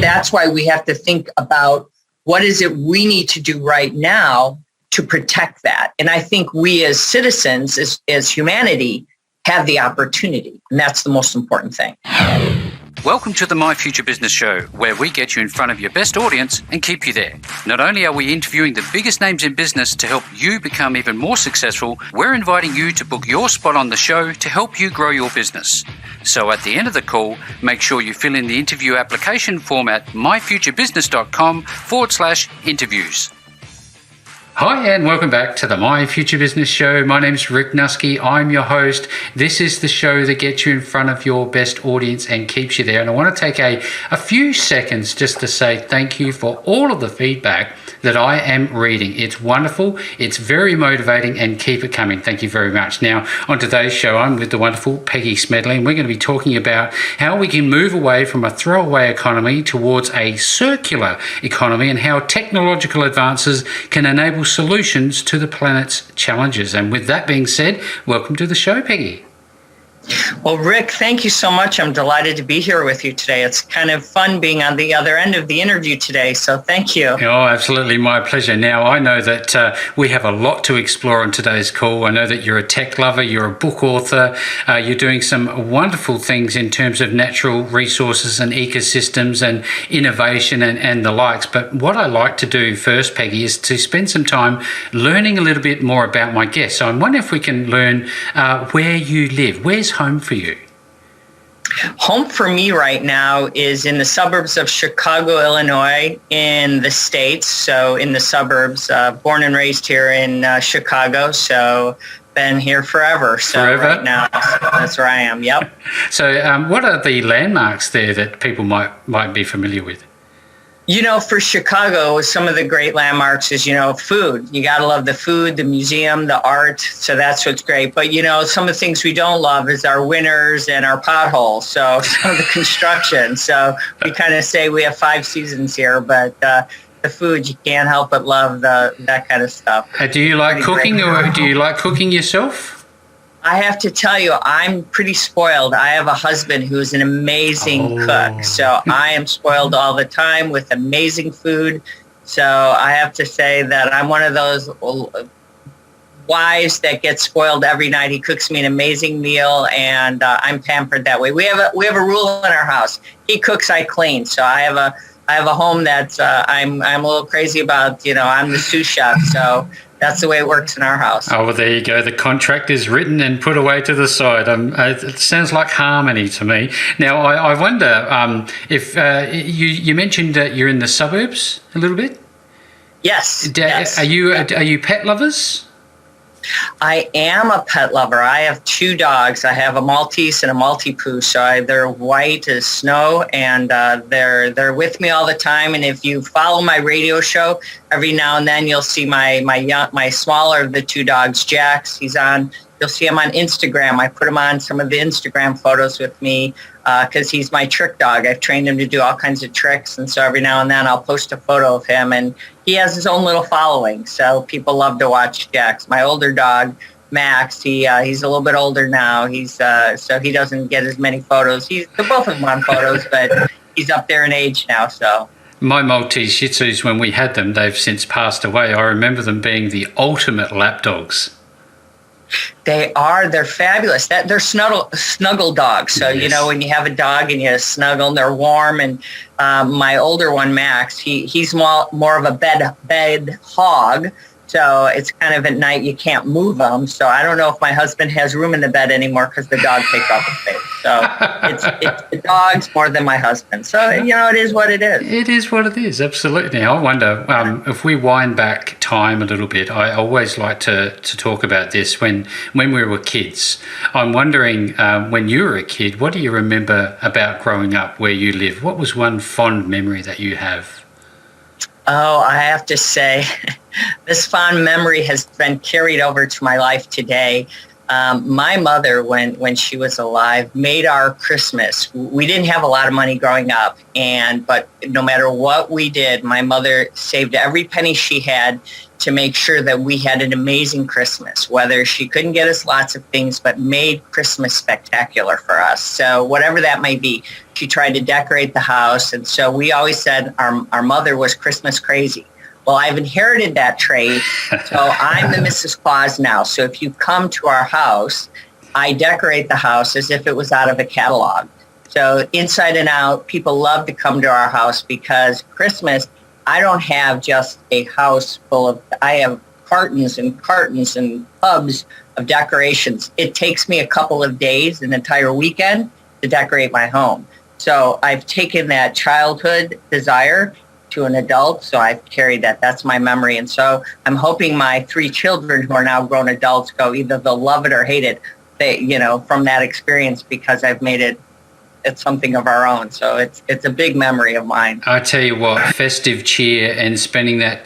that's why we have to think about what is it we need to do right now to protect that. And I think we as citizens, as humanity, have the opportunity. And that's the most important thing. Welcome to the My Future Business Show, where we get you in front of your best audience and keep you there. Not only are we interviewing the biggest names in business to help you become even more successful, we're inviting you to book your spot on the show to help you grow your business. So at the end of the call, make sure you fill in the interview application form at myfuturebusiness.com/interviews. Hi and welcome back to the My Future Business Show. My name's Rick Nuske. I'm your host. This is the show that gets you in front of your best audience and keeps you there. And I want to take a few seconds just to say thank you for all of the feedback that I am reading. It's wonderful. It's very motivating, and keep it coming. Thank you very much. Now, on today's show, I'm with the wonderful Peggy Smedley, and we're going to be talking about how we can move away from a throwaway economy towards a circular economy and how technological advances can enable solutions to the planet's challenges. And with that being said, welcome to the show, Peggy. Well, Rick, thank you so much. I'm delighted to be here with you today. It's kind of fun being on the other end of the interview today, so thank you. Oh, absolutely. My pleasure. Now, I know that we have a lot to explore on today's call. I know that you're a tech lover, you're a book author, you're doing some wonderful things in terms of natural resources and ecosystems and innovation and the likes. But what I like to do first, Peggy, is to spend some time learning a little bit more about my guests. So I'm wondering if we can learn where you live. Where's home for you? Home for me right now is in the suburbs of Chicago, Illinois, in the States. So in the suburbs, born and raised here in Chicago. So been here forever. So right now, that's where I am. Yep. So what are the landmarks there that people might be familiar with? You know, for Chicago, some of the great landmarks is, food. You got to love the food, the museum, the art. So that's what's great. But, some of the things we don't love is our winters and our potholes. So some of the construction. So we kind of say we have 5 seasons here, but the food, you can't help but love that kind of stuff. Do you like cooking, or do you like cooking yourself? I have to tell you, I'm pretty spoiled. I have a husband who's an amazing cook. So I am spoiled all the time with amazing food. So I have to say that I'm one of those wives that gets spoiled every night. He cooks me an amazing meal, and I'm pampered that way. We have a rule in our house. He cooks, I clean. So I have a home that I'm a little crazy about. I'm the sous chef. So that's the way it works in our house. Oh, well, there you go. The contract is written and put away to the side. It sounds like harmony to me. Now, I wonder if you mentioned that you're in the suburbs a little bit? Yes. Are you pet lovers? I am a pet lover. I have 2 dogs. I have a Maltese and a Maltipoo. So they're white as snow, and they're with me all the time. And if you follow my radio show, every now and then you'll see my smaller of the 2 dogs, Jax. You'll see him on Instagram. I put him on some of the Instagram photos with me because he's my trick dog. I've trained him to do all kinds of tricks. And so every now and then I'll post a photo of him, and he has his own little following. So people love to watch Jax. My older dog, Max, he's a little bit older now. He's so he doesn't get as many photos. They're both of them on photos, but he's up there in age now. So my Maltese Shih Tzus, when we had them, they've since passed away. I remember them being the ultimate lap dogs. They're fabulous. They're snuggle dogs. So, yes. When you have a dog and you snuggle, and they're warm. And my older one, Max, he's more of a bed hog. So it's kind of at night you can't move them. So I don't know if my husband has room in the bed anymore because the dog takes up the space. So it's the dogs more than my husband. So, it is what it is. It is what it is, absolutely. I wonder if we wind back time a little bit, I always like to talk about this when we were kids. I'm wondering, when you were a kid, what do you remember about growing up where you live? What was one fond memory that you have? Oh, I have to say, this fond memory has been carried over to my life today. My mother, when she was alive, made our Christmas. We didn't have a lot of money growing up, but no matter what we did, my mother saved every penny she had to make sure that we had an amazing Christmas, whether she couldn't get us lots of things, but made Christmas spectacular for us. So whatever that might be, she tried to decorate the house. And so we always said our mother was Christmas crazy. Well, I've inherited that trait, so I'm the Mrs. Claus now. So if you come to our house, I decorate the house as if it was out of a catalog. So inside and out, people love to come to our house because Christmas, I don't have just a house full of, I have cartons and cartons and tubs of decorations. It takes me a couple of days, an entire weekend, to decorate my home. So I've taken that childhood desire to an adult, so I've carried that. That's my memory. And so I'm hoping my 3 children who are now grown adults go, either they'll love it or hate it, from that experience, because I've made it's something of our own. So it's a big memory of mine. I tell you what, festive cheer and spending that,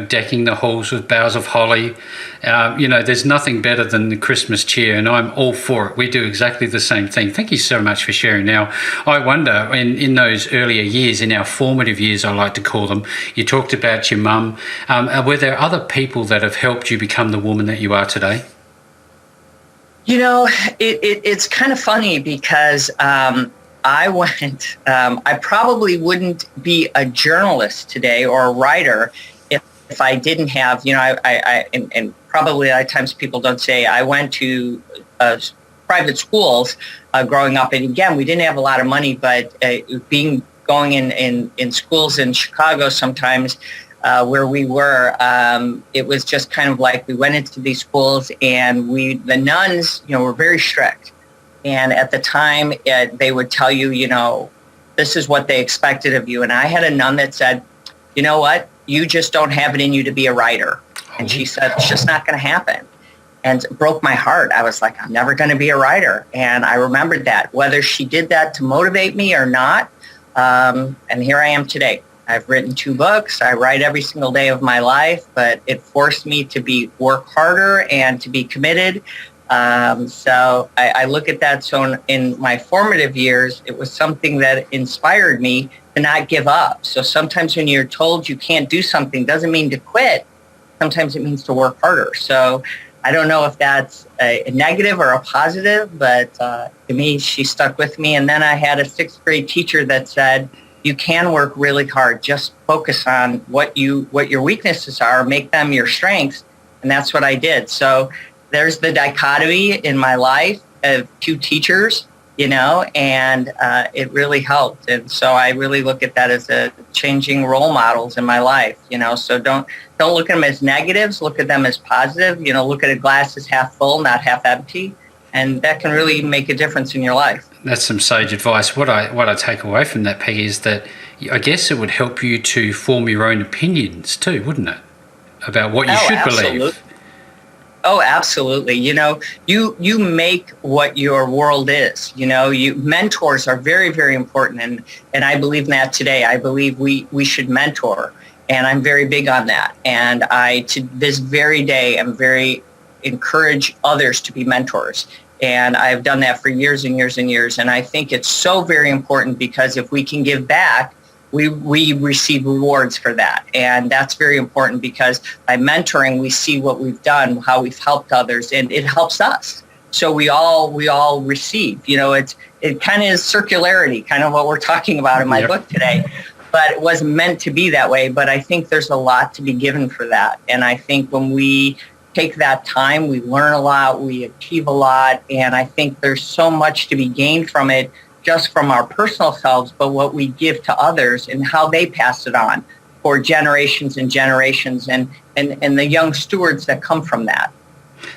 decking the halls with boughs of holly, there's nothing better than the Christmas cheer, and I'm all for it. We do exactly the same thing. Thank you so much for sharing. Now, I wonder, in those earlier years, in our formative years, I like to call them, you talked about your mum. Were there other people that have helped you become the woman that you are today? It's kind of funny because I probably wouldn't be a journalist today or a writer if I didn't have, and probably a lot of times people don't say, I went to private schools growing up. And again, we didn't have a lot of money, but going in schools in Chicago sometimes, where we were, it was just kind of like we went into these schools, and the nuns, were very strict. And at the time, they would tell you, this is what they expected of you. And I had a nun that said, you know what, you just don't have it in you to be a writer. And she said, it's just not going to happen. And it broke my heart. I was like, I'm never going to be a writer. And I remembered that, whether she did that to motivate me or not. And here I am today. I've written 2 books. I write every single day of my life, but it forced me to work harder and to be committed. So I look at that. So in my formative years, it was something that inspired me to not give up. So sometimes when you're told you can't do something, doesn't mean to quit. Sometimes it means to work harder. So I don't know if that's a negative or a positive, but to me, she stuck with me. And then I had a 6th grade teacher that said, you can work really hard. Just focus on what your weaknesses are, make them your strengths. And that's what I did. So there's the dichotomy in my life of 2 teachers, and it really helped. And so I really look at that as changing role models in my life, so don't look at them as negatives, look at them as positive, look at a glass as half full, not half empty. And that can really make a difference in your life. That's some sage advice. What I take away from that, Peggy, is that I guess it would help you to form your own opinions too, wouldn't it? About what you should believe. Oh, absolutely. You make what your world is. Mentors are very, very important. And I believe in that today. I believe we should mentor. And I'm very big on that. And to this very day, I'm very encourage others to be mentors. And I've done that for years and years and years. And I think it's so very important, because if we can give back, we receive rewards for that. And that's very important, because by mentoring, we see what we've done, how we've helped others, and it helps us. So we all receive. It kind of is circularity, kind of what we're talking about in my book today. But it wasn't meant to be that way. But I think there's a lot to be given for that. And I think when we take that time, we learn a lot, we achieve a lot, and I think there's so much to be gained from it, just from our personal selves, but what we give to others and how they pass it on for generations and generations, and the young stewards that come from that.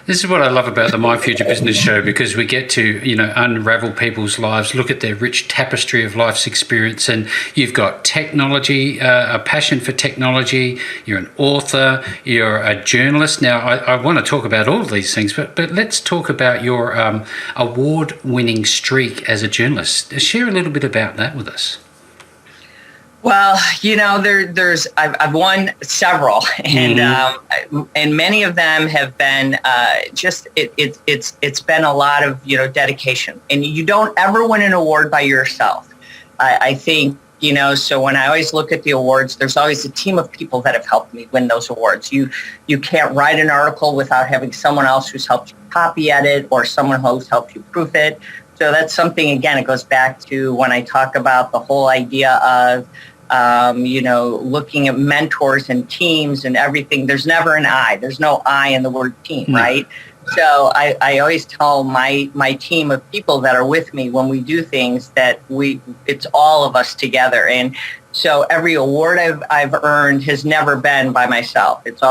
This is what I love about the My Future Business Show, because we get to, unravel people's lives, look at their rich tapestry of life's experience. And you've got technology, a passion for technology. You're an author. You're a journalist. Now, I want to talk about all of these things, but let's talk about your award-winning streak as a journalist. Share a little bit about that with us. Well, I've won several, and many of them have been it's been a lot of dedication, and you don't ever win an award by yourself. I think so when I always look at the awards, there's always a team of people that have helped me win those awards. You can't write an article without having someone else who's helped you copy edit or someone who's helped you proof it. So that's something, again, it goes back to when I talk about the whole idea of looking at mentors and teams and everything. There's never an I. There's no I in the word team, right? So I always tell my team of people that are with me when we do things that it's all of us together. And so every award I've earned has never been by myself. It's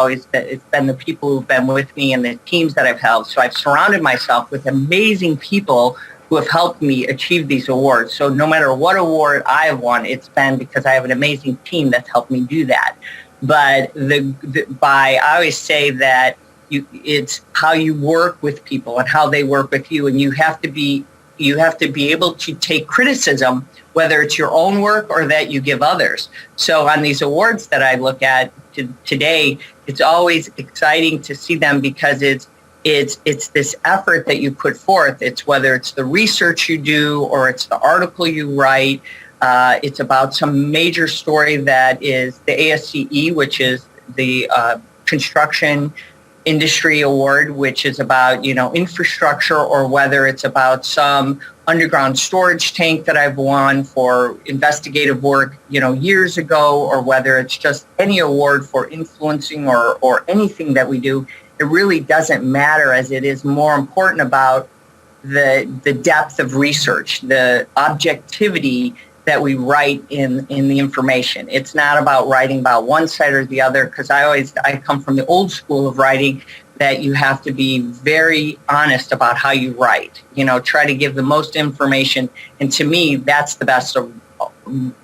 been the people who've been with me and the teams that I've helped. So I've surrounded myself with amazing people who have helped me achieve these awards. So no matter what award I have won, it's been because I have an amazing team that's helped me do that. But I always say that it's how you work with people and how they work with you, and you have to be able to take criticism, whether it's your own work or that you give others. So on these awards that I look at today, it's always exciting to see them because it's this effort that you put forth. It's whether it's the research you do or it's the article you write. It's about some major story that is the ASCE, which is the construction industry award, which is about infrastructure, or whether it's about some underground storage tank that I've won for investigative work years ago, or whether it's just any award for influencing or anything that we do. It really doesn't matter, as it is more important about the depth of research, the objectivity that we write in the information. It's not about writing about one side or the other, because I come from the old school of writing that you have to be very honest about how you write. Try to give the most information, and to me, that's the best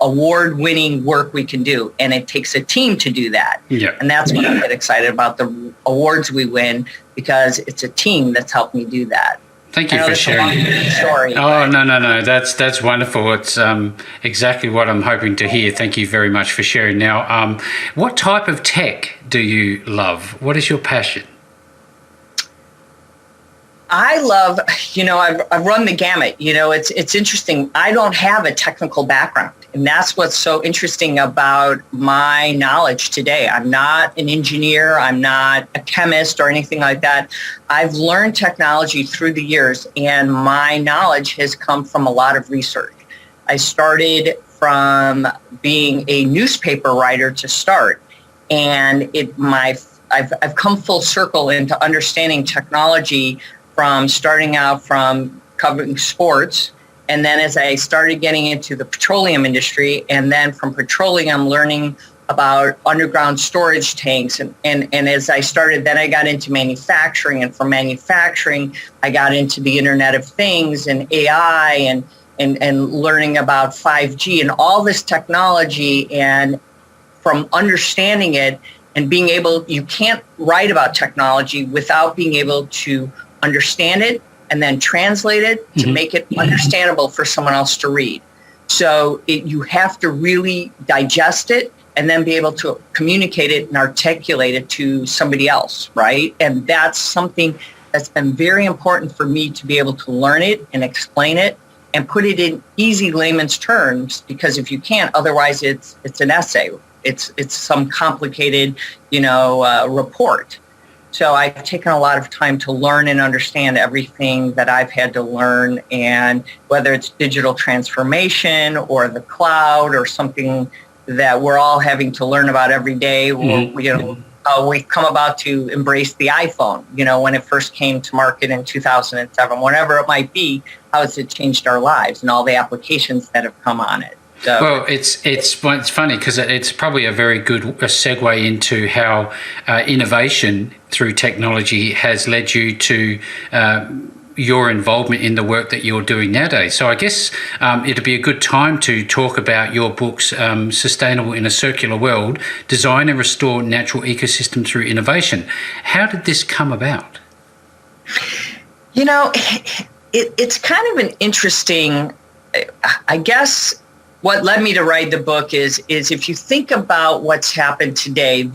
award-winning work we can do, and it takes a team to do that. Yeah. And that's what I get excited about, the awards we win, because it's a team that's helped me do that. Thank you for sharing. Sorry. Oh, no. That's wonderful. It's exactly what I'm hoping to hear. Thank you very much for sharing. Now, what type of tech do you love? What is your passion? I love, I've run the gamut. It's interesting. I don't have a technical background, and that's what's so interesting about my knowledge today. I'm not an engineer. I'm not a chemist or anything like that. I've learned technology through the years, and my knowledge has come from a lot of research. I started from being a newspaper writer to start, and I've come full circle into understanding technology from starting out from covering sports, and then as I started getting into the petroleum industry, and then from petroleum learning about underground storage tanks, and as I started, then I got into manufacturing, and from manufacturing I got into the Internet of Things and AI and learning about 5G and all this technology, and from understanding it and being able, you can't write about technology without being able to understand it and then translate it to make it understandable for someone else to read. So you have to really digest it and then be able to communicate it and articulate it to somebody else, right? And that's something that's been very important for me, to be able to learn it and explain it and put it in easy layman's terms, because if you can't, otherwise it's an essay. It's some complicated, report. So I've taken a lot of time to learn and understand everything that I've had to learn, and whether it's digital transformation or the cloud or something that we're all having to learn about every day. We've come about to embrace the iPhone, when it first came to market in 2007, whatever it might be, how has it changed our lives and all the applications that have come on it. So. Well, it's funny because it's probably a very good segue into how innovation through technology has led you to your involvement in the work that you're doing nowadays. So I guess it'd be a good time to talk about your books, Sustainable in a Circular World, Design and Restore Natural Ecosystems Through Innovation. How did this come about? It's kind of an interesting, I guess, what led me to write the book is if you think about what's happened today,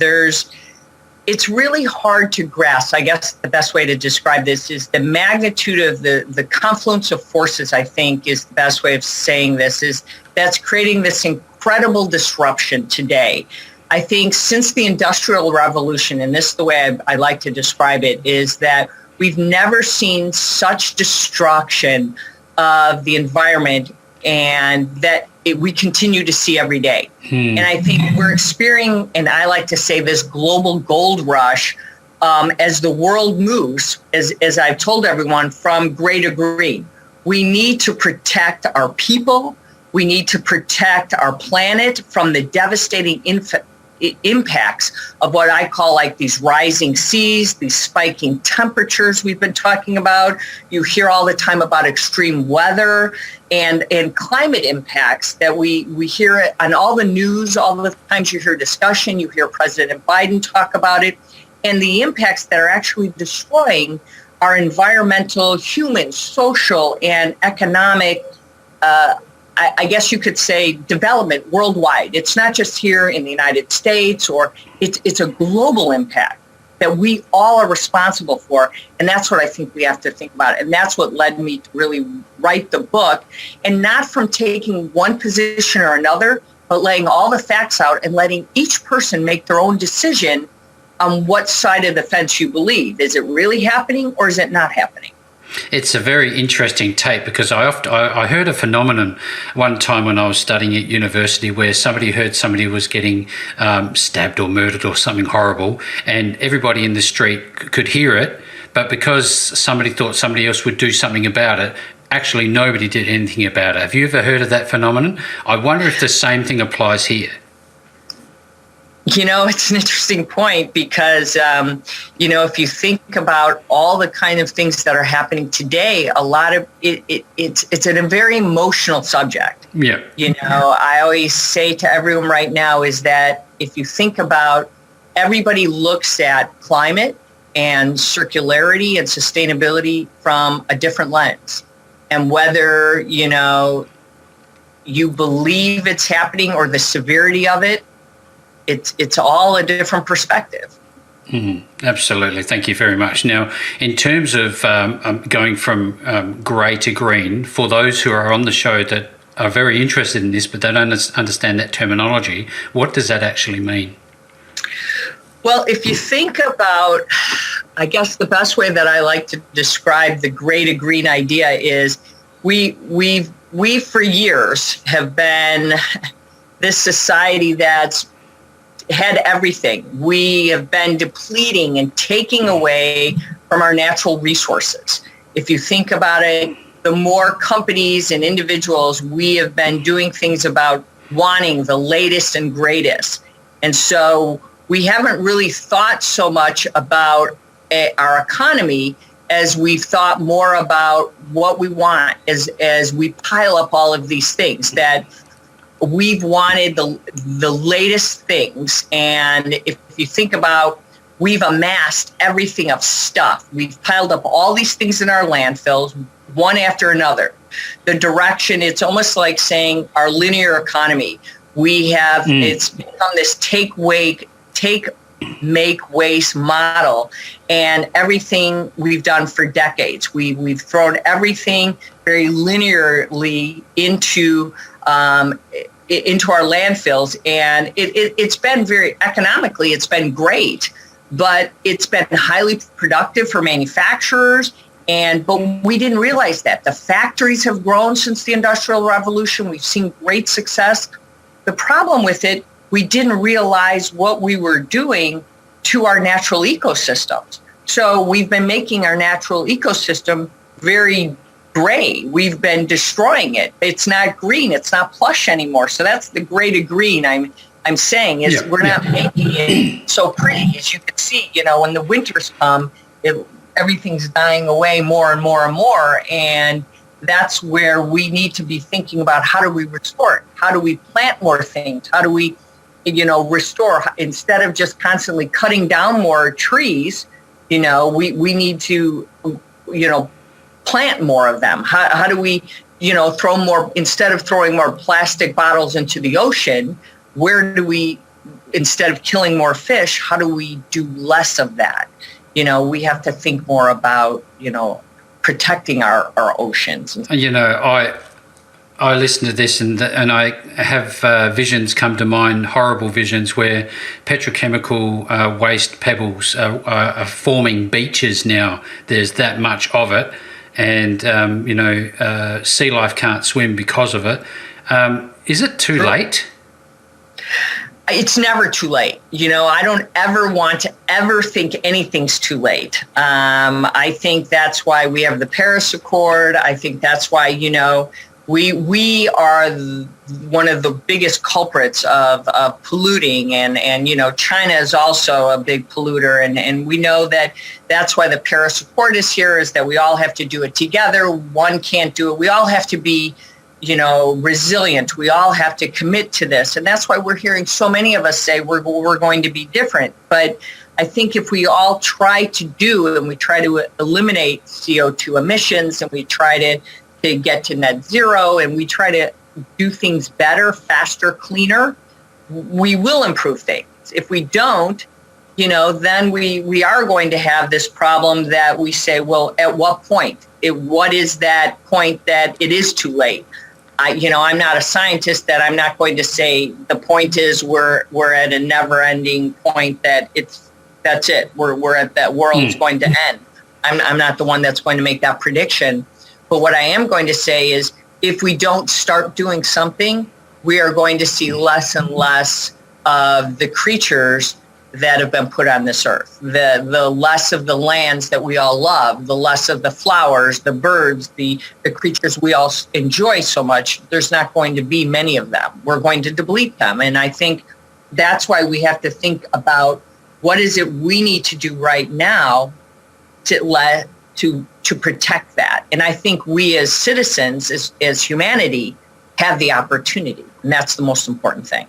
it's really hard to grasp. I guess the best way to describe this is the magnitude of the confluence of forces, I think, is the best way of saying this, is that's creating this incredible disruption today. I think since the Industrial Revolution, and this is the way I like to describe it, is that we've never seen such destruction of the environment, and that we continue to see every day. And I think we're experiencing, and I like to say, this global gold rush as the world moves, as I've told everyone, from gray to green. We need to protect our people. We need to protect our planet from the devastating impacts of what I call like these rising seas, these spiking temperatures we've been talking about. You hear all the time about extreme weather and climate impacts that we hear on all the news, all the times you hear discussion, you hear President Biden talk about it, and the impacts that are actually destroying our environmental, human, social, and economic I guess you could say development worldwide. It's not just here in the United States, or it's a global impact that we all are responsible for. And that's what I think we have to think about. And that's what led me to really write the book, and not from taking one position or another, but laying all the facts out and letting each person make their own decision on what side of the fence you believe. Is it really happening, or is it not happening? It's a very interesting take, because I heard a phenomenon one time when I was studying at university, where somebody heard somebody was getting stabbed or murdered or something horrible, and everybody in the street could hear it, but because somebody thought somebody else would do something about it, actually nobody did anything about it. Have you ever heard of that phenomenon? I wonder if the same thing applies here. You know, it's an interesting point, because, if you think about all the kind of things that are happening today, a lot of it's a very emotional subject. Yeah. I always say to everyone right now is that if you think about, everybody looks at climate and circularity and sustainability from a different lens. And whether, you believe it's happening or the severity of it, it's all a different perspective. Absolutely. Thank you very much. Now, in terms of going from grey to green, for those who are on the show that are very interested in this, but they don't understand that terminology, what does that actually mean? Well, if you think about, I guess the best way that I like to describe the gray to green idea is we for years have been this society that's had everything. We have been depleting and taking away from our natural resources. If you think about it, the more companies and individuals, we have been doing things about wanting the latest and greatest. And so we haven't really thought so much about our economy as we've thought more about what we want as we pile up all of these things that we've wanted the latest things. And if you think about, we've amassed everything of stuff. We've piled up all these things in our landfills, one after another. The direction, it's almost like saying our linear economy. We have, it's become this take, make, waste model. And everything we've done for decades, we've thrown everything very linearly into our landfills, and it's been very economically, it's been great, but it's been highly productive for manufacturers. But we didn't realize that the factories have grown since the Industrial Revolution. We've seen great success. The problem with it, we didn't realize what we were doing to our natural ecosystems. So we've been making our natural ecosystem very gray. We've been destroying it. It's not green. It's not plush anymore. So that's the gray to green I'm saying is we're not making it so pretty. As you can see, when the winters come, everything's dying away more and more and more. And that's where we need to be thinking about, how do we restore it? How do we plant more things? How do we, restore, instead of just constantly cutting down more trees, we need to, plant more of them. How do we instead of throwing more plastic bottles into the ocean, instead of killing more fish, how do we do less of that? We have to think more about, protecting our oceans. I listen to this and I have visions come to mind, horrible visions where petrochemical waste pebbles are forming beaches now. There's that much of it, and sea life can't swim because of it. Is it too late? It's never too late. I don't ever want to ever think anything's too late. I think that's why we have the Paris Accord. I think that's why, we are one of the biggest culprits of polluting, and China is also a big polluter, and we know that's why the Paris Accord is here, is that we all have to do it together. One can't do it. We all have to be resilient. We all have to commit to this, and that's why we're hearing so many of us say we're going to be different. But I think if we all try to do, and we try to eliminate CO2 emissions, and we try to get to net zero, and we try to do things better, faster, cleaner, we will improve things. If we don't, then we are going to have this problem that we say, well, at what point? What is that point that it is too late? I'm not a scientist, that I'm not going to say the point is we're at a never-ending point, that that's it. We're at that world is going to end. I'm not the one that's going to make that prediction. But what I am going to say is, if we don't start doing something, we are going to see less and less of the creatures that have been put on this earth. The less of the lands that we all love, the less of the flowers, the birds, the creatures we all enjoy so much, there's not going to be many of them. We're going to deplete them. And I think that's why we have to think about what is it we need to do right now to protect that. And I think we as citizens, as humanity, have the opportunity. And that's the most important thing.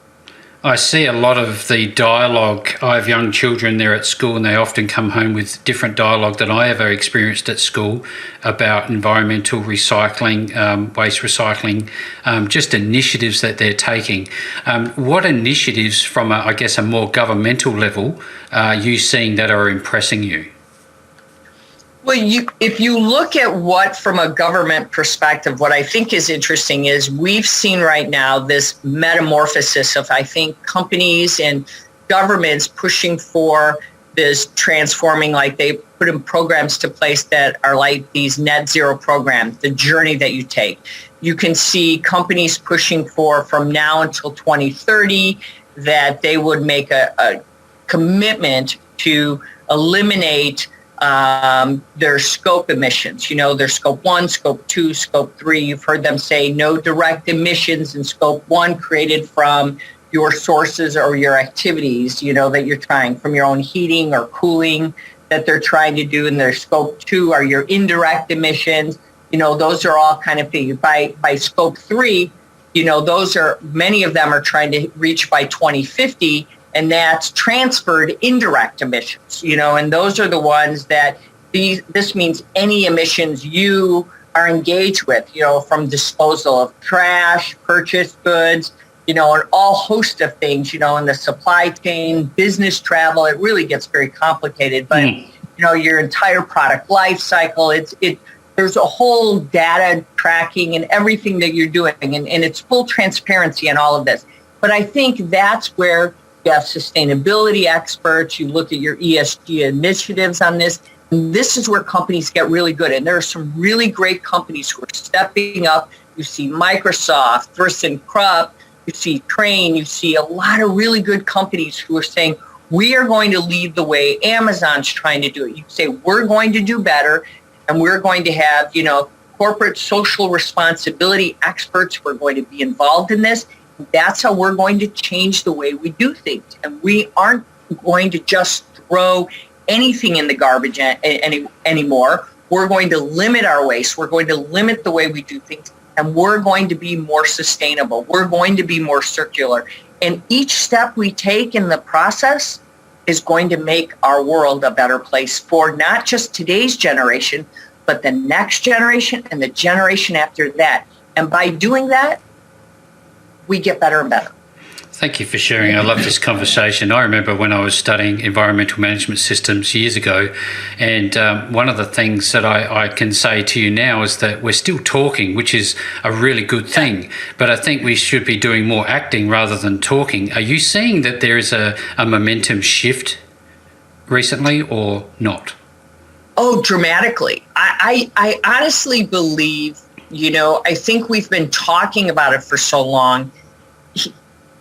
I see a lot of the dialogue. I have young children, they're at school, and they often come home with different dialogue than I ever experienced at school about environmental recycling, waste recycling, just initiatives that they're taking. What initiatives from, a more governmental level are you seeing that are impressing you? Well, if you look at what, from a government perspective, what I think is interesting is we've seen right now this metamorphosis of, I think, companies and governments pushing for this transforming, like they put in programs to place that are like these net zero programs, the journey that you take. You can see companies pushing for, from now until 2030, that they would make a commitment to eliminate their scope emissions, their scope 1, scope 2, scope 3. You've heard them say no direct emissions in scope 1 created from your sources or your activities, that you're trying, from your own heating or cooling that they're trying to do. In their scope 2 are your indirect emissions. Those are all kind of things. By scope 3, those are, many of them are trying to reach by 2050. And that's transferred indirect emissions, and those are the ones that this means any emissions you are engaged with, from disposal of trash, purchased goods, and all host of things, in the supply chain, business travel. It really gets very complicated, but your entire product life cycle, there's a whole data tracking and everything that you're doing, and it's full transparency in all of this. But I think that's where you have sustainability experts, you look at your ESG initiatives on this. And this is where companies get really good. And there are some really great companies who are stepping up. You see Microsoft, ThyssenKrupp, you see Train, you see a lot of really good companies who are saying, we are going to lead the way. Amazon's trying to do it. You say, we're going to do better, and we're going to have, corporate social responsibility experts who are going to be involved in this. That's how we're going to change the way we do things. And we aren't going to just throw anything in the garbage anymore. We're going to limit our waste. We're going to limit the way we do things. And we're going to be more sustainable. We're going to be more circular. And each step we take in the process is going to make our world a better place for not just today's generation, but the next generation and the generation after that. And by doing that, we get better and better. Thank you for sharing. I love this conversation. I remember when I was studying environmental management systems years ago, and one of the things that I can say to you now is that we're still talking, which is a really good thing, but I think we should be doing more acting rather than talking. Are you seeing that there is a momentum shift recently or not? Oh, dramatically. I honestly believe, I think we've been talking about it for so long.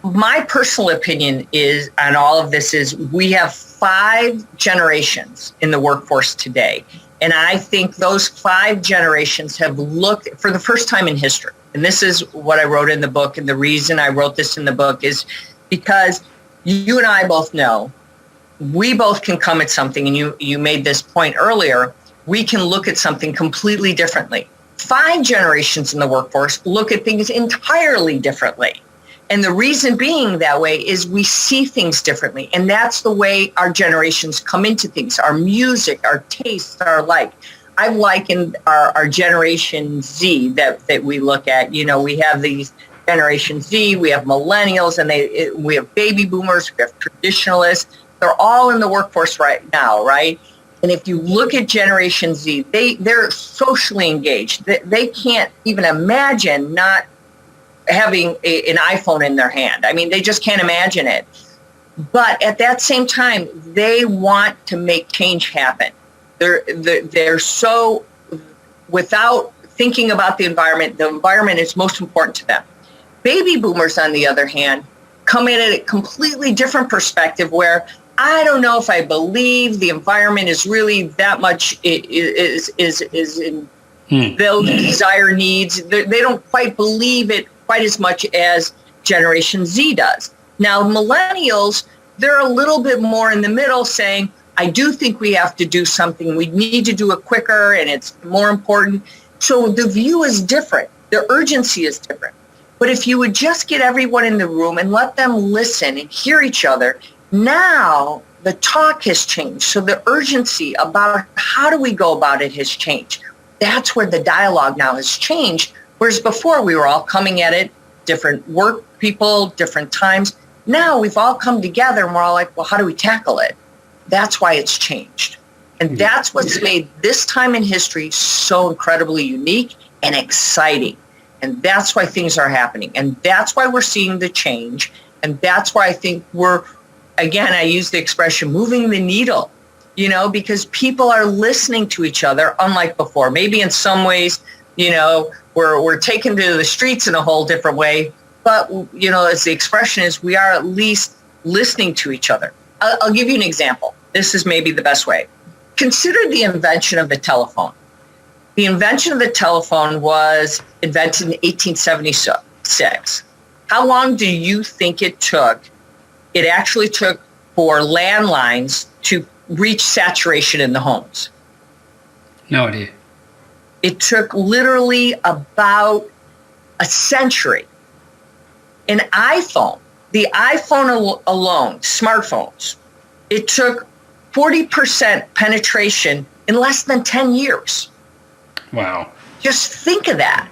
My personal opinion is on all of this is we have 5 generations in the workforce today. And I think those 5 generations have looked for the first time in history. And this is what I wrote in the book. And the reason I wrote this in the book is because you and I both know we both can come at something. And you made this point earlier. We can look at something completely differently. 5 generations in the workforce look at things entirely differently. And the reason being that way is we see things differently. And that's the way our generations come into things, our music, our tastes, our like. I've likened our Generation Z that we look at. We have these Generation Z, we have millennials, and we have baby boomers, we have traditionalists. They're all in the workforce right now, right? And if you look at Generation Z, they're socially engaged. They can't even imagine not having an iPhone in their hand. I mean, they just can't imagine it. But at that same time, they want to make change happen. They're so, without thinking about the environment is most important to them. Baby boomers, on the other hand, come in at a completely different perspective where I don't know if I believe the environment is really that much is in those desire needs. They don't quite believe it quite as much as Generation Z does. Now, millennials, they're a little bit more in the middle saying, I do think we have to do something. We need to do it quicker and it's more important. So the view is different. The urgency is different. But if you would just get everyone in the room and let them listen and hear each other, now the talk has changed. So the urgency about how do we go about it has changed. That's where the dialogue now has changed. Whereas before we were all coming at it, different work people, different times. Now we've all come together and we're all like, well, how do we tackle it? That's why it's changed. And that's what's made this time in history so incredibly unique and exciting. And that's why things are happening. And that's why we're seeing the change. And that's why I think we're, again, I use the expression, moving the needle, because people are listening to each other, unlike before. Maybe in some ways, we're taken to the streets in a whole different way. But, as the expression is, we are at least listening to each other. I'll give you an example. This is maybe the best way. Consider the invention of the telephone. The invention of the telephone was invented in 1876. How long do you think it took? It actually took for landlines to reach saturation in the homes. No idea. It took literally about a century. An iPhone, the iPhone alone, smartphones, it took 40% penetration in less than 10 years. Wow. Just think of that.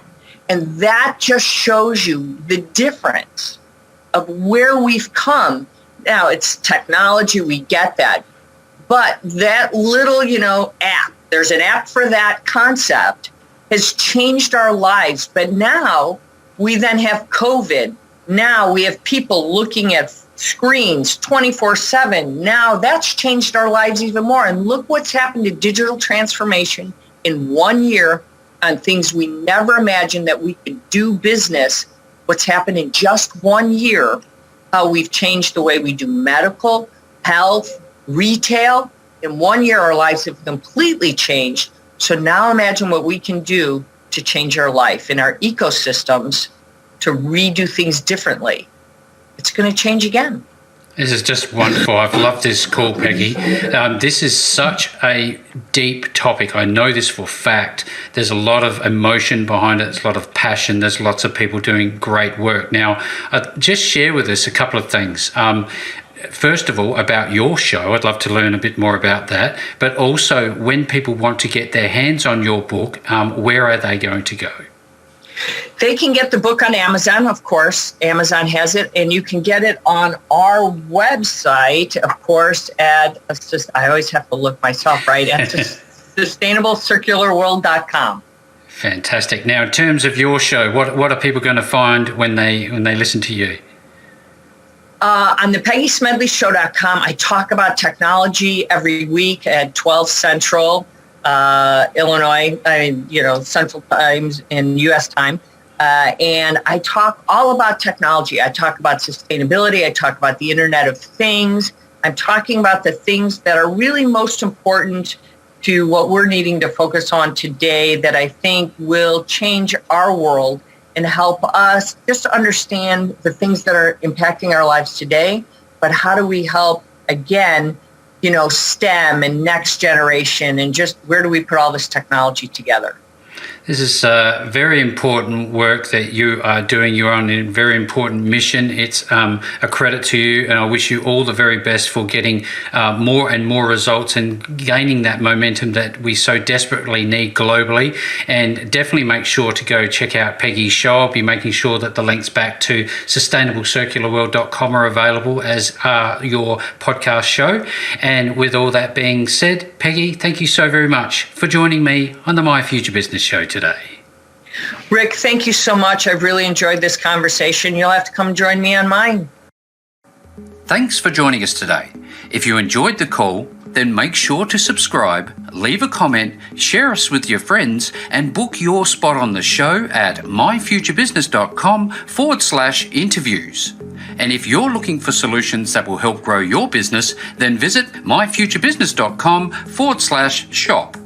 And that just shows you the difference of where we've come. Now, it's technology, we get that. But that little, app, there's an app for that concept, has changed our lives. But now we then have COVID. Now we have people looking at screens 24/7. Now that's changed our lives even more. And look what's happened to digital transformation in 1 year on things we never imagined that we could do business. What's happened in just 1 year, how we've changed the way we do medical, health, retail. In 1 year, our lives have completely changed. So now imagine what we can do to change our life and our ecosystems to redo things differently. It's going to change again. This is just wonderful. I've loved this call, Peggy. This is such a deep topic. I know this for a fact. There's a lot of emotion behind it. There's a lot of passion. There's lots of people doing great work. Now, just share with us a couple of things. First of all, about your show. I'd love to learn a bit more about that. But also, when people want to get their hands on your book, where are they going to go? They can get the book on Amazon, of course. Amazon has it, and you can get it on our website, of course, at, I always have to look myself, right, at sustainablecircularworld.com. Fantastic. Now, in terms of your show, what are people going to find when they listen to you? On the PeggySmedleyShow.com, I talk about technology every week at 12 Central, Illinois, Central Times in U.S. time. And I talk all about technology. I talk about sustainability. I talk about the Internet of Things. I'm talking about the things that are really most important to what we're needing to focus on today that I think will change our world and help us just to understand the things that are impacting our lives today. But how do we help, again, STEM and next generation, and just where do we put all this technology together? This is very important work that you are doing. You're on a very important mission. It's a credit to you, and I wish you all the very best for getting more and more results and gaining that momentum that we so desperately need globally. And definitely make sure to go check out Peggy's show. I'll be making sure that the links back to sustainablecircularworld.com are available as your podcast show. And with all that being said, Peggy, thank you so very much for joining me on the My Future Business Show today. Rick, thank you so much. I've really enjoyed this conversation. You'll have to come join me on mine. Thanks for joining us today. If you enjoyed the call, then make sure to subscribe, leave a comment, share us with your friends, and book your spot on the show at myfuturebusiness.com/interviews. And if you're looking for solutions that will help grow your business, then visit myfuturebusiness.com/shop.